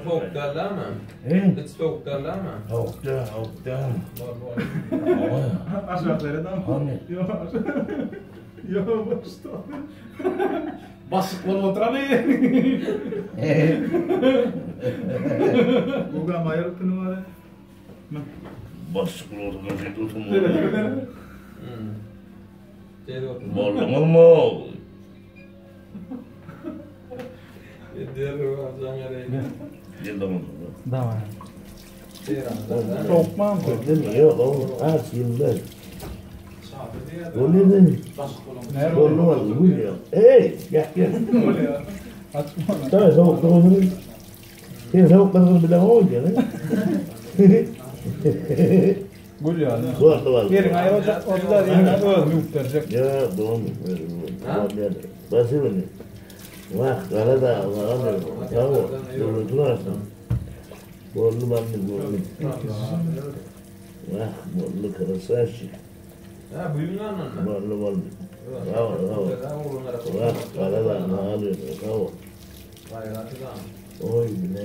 Tavuk derler mi? Hiç tavuk derler mi? Tavukta. Aşağılardan mı? Hani? Yok. Yok başta. Basık ol oturayım. Buga mayar kını var. Basık oldu da tutum. Şeyde otur. Bollama mı? Diğer ruhacağım yere. Yıldan oldu. Tamam. Çok. Sokmam. Değil mi? Yok oğlum. Aç yıllar. Öyle mi? Nerede? Olmaz. Bu ya. Hey! Gel. Öyle ya. Açma. Tamam tavuk doğru. Sen tavuklarını bilen oldu ya. Gül ya. Var. Yerin ayı olacak. Orada yerine öyle yükterecek. Ya doğru. Basıyor ne? Vah karada Allah'ım. Tamam. Doğru açtım. Bollu mamlı bollu. Vah bollu karası açtı. Ha buyurun lan. Bollu. Bravo. Vah karada ne alıyor? Bravo. Vay rahatı da. Oy ne.